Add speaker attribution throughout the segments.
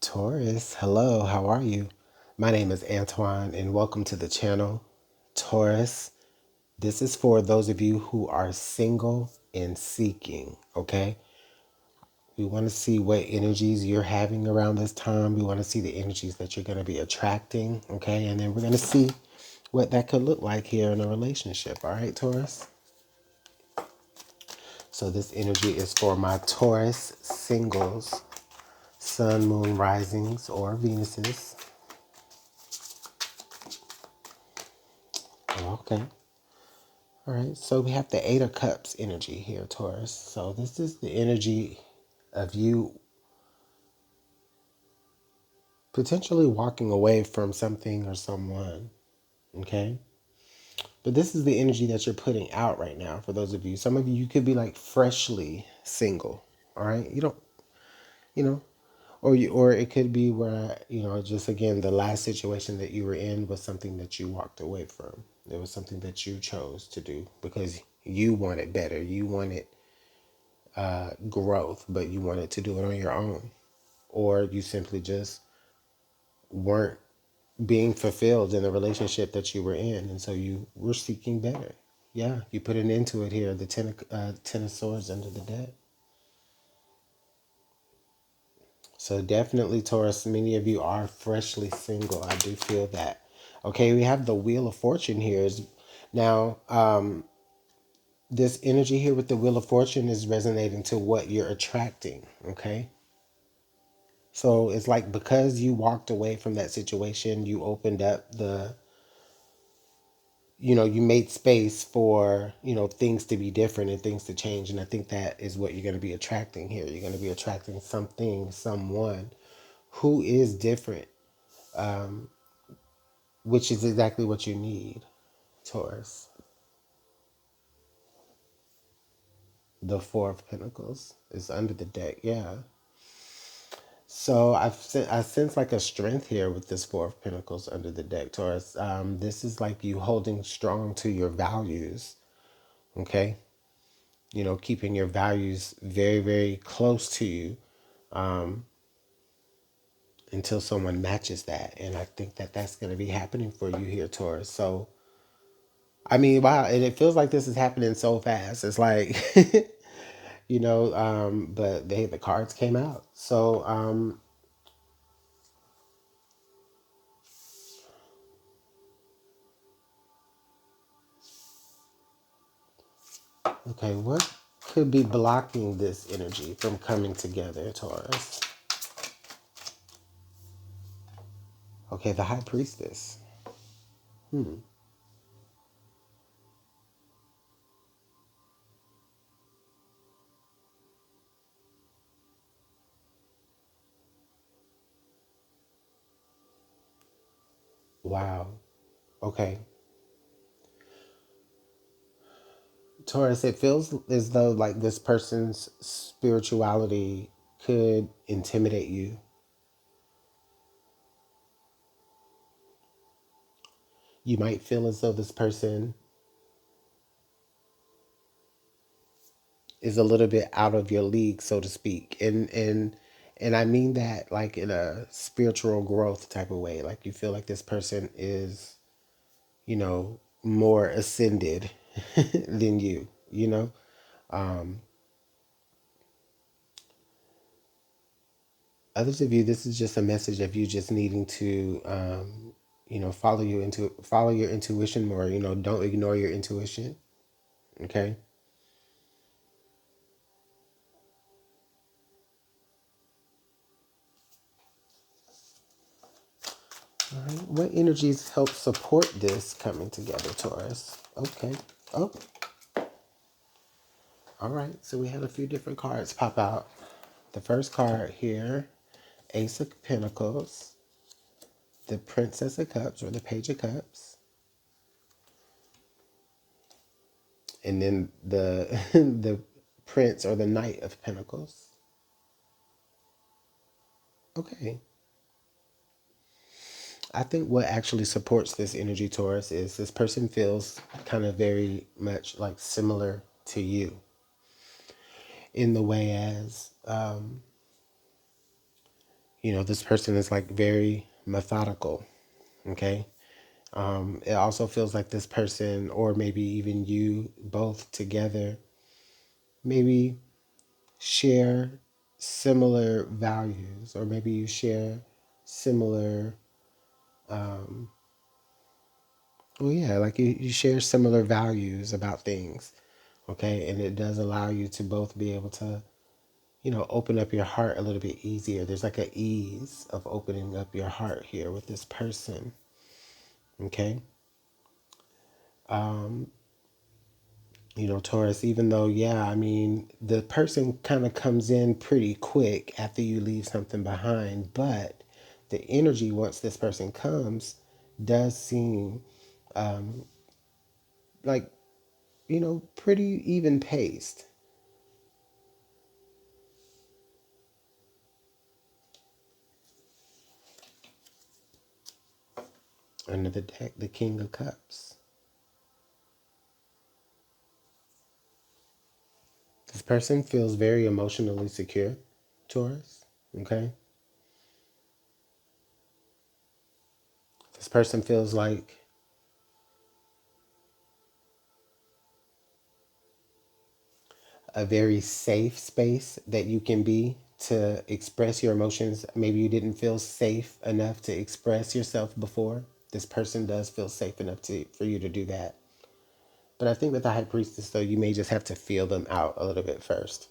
Speaker 1: Taurus, hello, how are you? My name is Antoine and welcome to the channel. Taurus, this is for those of you who are single and seeking, okay? We want to see what energies you're having around this time. We want to see the energies that you're going to be attracting, okay? And then we're going to see what that could look like here in a relationship, all right, Taurus? So this energy is for my Taurus singles, sun, moon, risings, or Venuses. Okay. All right. So we have the Eight of Cups energy here, Taurus. So this is the energy of you potentially walking away from something or someone. Okay. But this is the energy that you're putting out right now for those of you. Some of you, you could be like freshly single. All right. You don't, you know, or it could be where, just again, the last situation that you were in was something that you walked away from. It was something that you chose to do because you wanted better. You wanted growth, but you wanted to do it on your own. Or you simply just weren't being fulfilled in the relationship that you were in. And so you were seeking better. Yeah, you put an end to it here. The ten of Swords under the deck. So definitely, Taurus, many of you are freshly single. I do feel that. Okay, we have the Wheel of Fortune here. Now, this energy here with the Wheel of Fortune is resonating to what you're attracting, okay? So it's like because you walked away from that situation, you opened up you made space for, things to be different and things to change. And I think that is what you're going to be attracting here. You're going to be attracting something, someone who is different, which is exactly what you need, Taurus. The Four of Pentacles is under the deck. Yeah. So I sense like a strength here with this Four of Pentacles under the deck, Taurus. This is like you holding strong to your values, okay? Keeping your values very, very close to you until someone matches that. And I think that that's going to be happening for you here, Taurus. So, I mean, wow. And it feels like this is happening so fast. It's like, but the cards came out. So, okay, what could be blocking this energy from coming together, Taurus? Okay, the High Priestess. Wow. Okay. Taurus, it feels as though like this person's spirituality could intimidate you. You might feel as though this person is a little bit out of your league, so to speak. And I mean that like in a spiritual growth type of way. Like you feel like this person is, more ascended than you. Others of you, this is just a message of you just needing to follow your intuition more. Don't ignore your intuition. Okay. All right. What energies help support this coming together, Taurus? Okay. Oh, all right. So we had a few different cards pop out. The first card here, Ace of Pentacles, the Princess of Cups or the Page of Cups, and then the the Prince or the Knight of Pentacles. Okay. I think what actually supports this energy, Taurus, is this person feels kind of very much like similar to you in the way as, This person is like very methodical. Okay. It also feels like this person, or maybe even you both together, maybe share similar values, or maybe you share similar, well, yeah, like you share similar values about things. Okay. And it does allow you to both be able to, open up your heart a little bit easier. There's like an ease of opening up your heart here with this person. Okay. Taurus, even though, yeah, I mean, the person kind of comes in pretty quick after you leave something behind, but the energy once this person comes does seem like, pretty even paced. Under the deck, the King of Cups. This person feels very emotionally secure, Taurus. Okay. This person feels like a very safe space that you can be to express your emotions. Maybe you didn't feel safe enough to express yourself before. This person does feel safe enough for you to do that. But I think with the High Priestess, though, you may just have to feel them out a little bit first.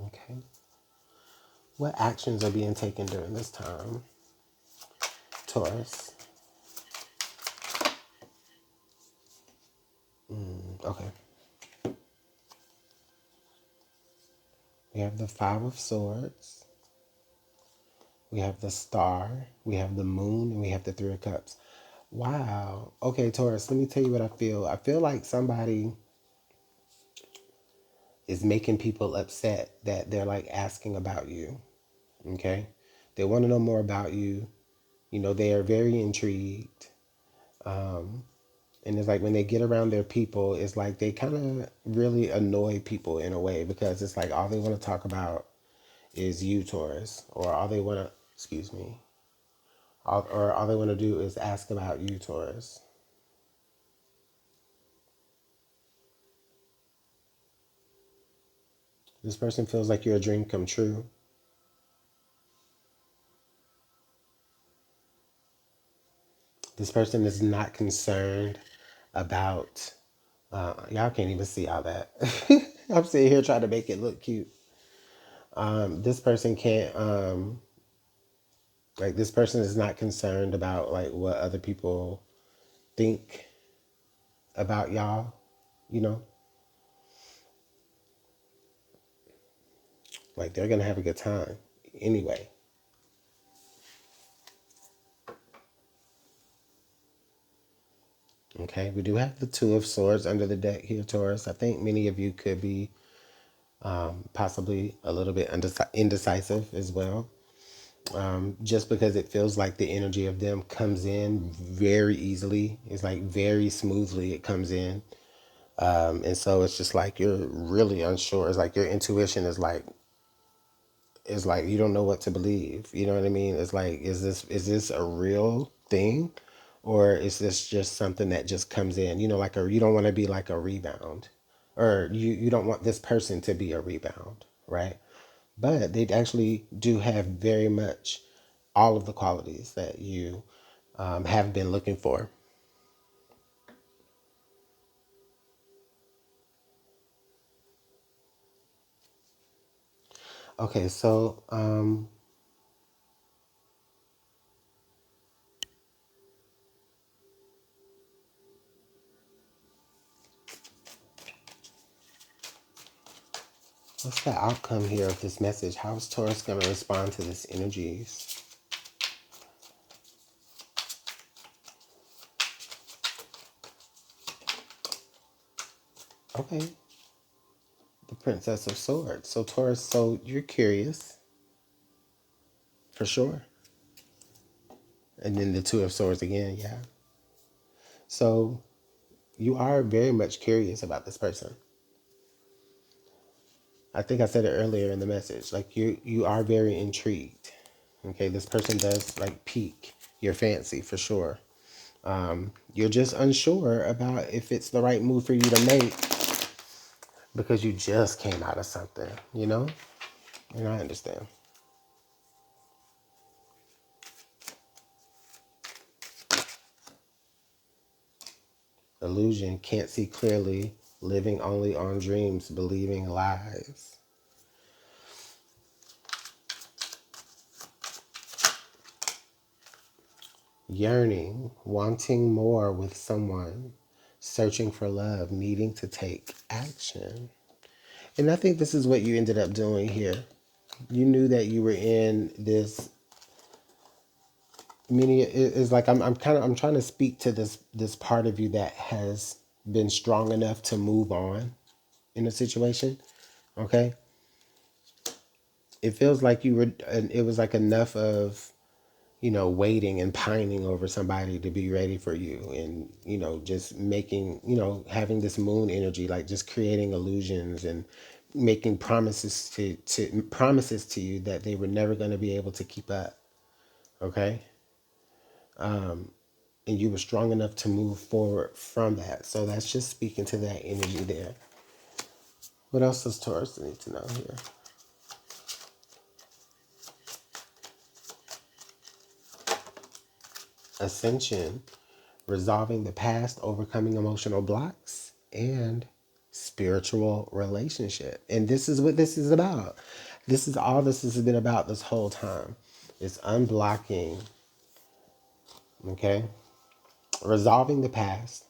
Speaker 1: Okay. What actions are being taken during this time, Taurus? Okay. We have the Five of Swords. We have the Star. We have the Moon. And we have the Three of Cups. Wow. Okay, Taurus, let me tell you what I feel. I feel like somebody is making people upset that they're like asking about you. Okay. They want to know more about you. They are very intrigued. And it's like when they get around their people, it's like they kind of really annoy people in a way, because it's like all they want to talk about is you, Taurus, or all they want to, excuse me, or all they want to do is ask about you, Taurus. This person feels like you're a dream come true. This person is not concerned about, y'all can't even see all that. I'm sitting here trying to make it look cute. This person can't, like, this person is not concerned about, like, what other people think about y'all, you know? Like, they're going to have a good time anyway. Okay, we do have the Two of Swords under the deck here, Taurus. I think many of you could be possibly a little bit indecisive as well. Just because it feels like the energy of them comes in very easily. It's like very smoothly it comes in. And so it's just like you're really unsure. It's like your intuition is like you don't know what to believe. You know what I mean? It's like, is this a real thing? Or is this just something that just comes in? Like you don't want to be like a rebound. Or you don't want this person to be a rebound, right? But they actually do have very much all of the qualities that you have been looking for. Okay, so what's the outcome here of this message? How is Taurus going to respond to this energies? Okay, the Princess of Swords. So Taurus, so you're curious, for sure. And then the Two of Swords again, yeah. So you are very much curious about this person. I think I said it earlier in the message. Like you are very intrigued. Okay, this person does like pique your fancy for sure. You're just unsure about if it's the right move for you to make because you just came out of something, you know? And I understand. Illusion, can't see clearly, living only on dreams, believing lies. Yearning, wanting more with someone, searching for love, needing to take action. And I think this is what you ended up doing here. You knew that you were in this meaning is like I'm trying to speak to this part of you that has been strong enough to move on in a situation. Okay, it feels like you were it was like enough of waiting and pining over somebody to be ready for you, and just making having this moon energy, like just creating illusions and making promises to you that they were never going to be able to keep up. Okay, and you were strong enough to move forward from that. So that's just speaking to that energy there. What else does Taurus need to know here? Ascension, resolving the past, overcoming emotional blocks, and spiritual relationship. And this is what this is about. This is all this has been about this whole time. It's unblocking, okay? Resolving the past,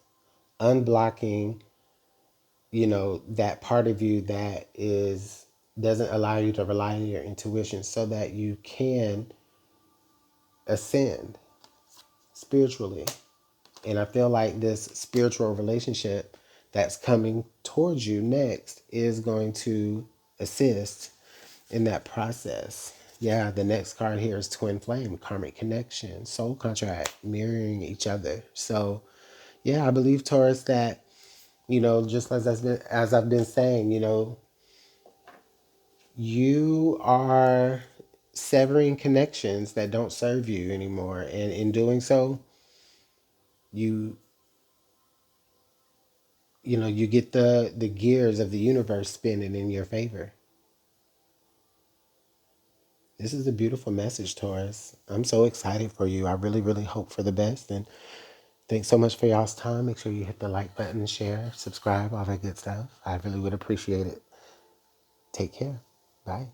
Speaker 1: unblocking, that part of you that is doesn't allow you to rely on your intuition so that you can ascend spiritually. And I feel like this spiritual relationship that's coming towards you next is going to assist in that process. Yeah, the next card here is Twin Flame, Karmic Connection, Soul Contract, mirroring each other. So, yeah, I believe, Taurus, that, just as I've been saying, you are severing connections that don't serve you anymore. And in doing so, you you get the gears of the universe spinning in your favor. This is a beautiful message, Taurus. I'm so excited for you. I really, really hope for the best. And thanks so much for y'all's time. Make sure you hit the like button, share, subscribe, all that good stuff. I really would appreciate it. Take care. Bye.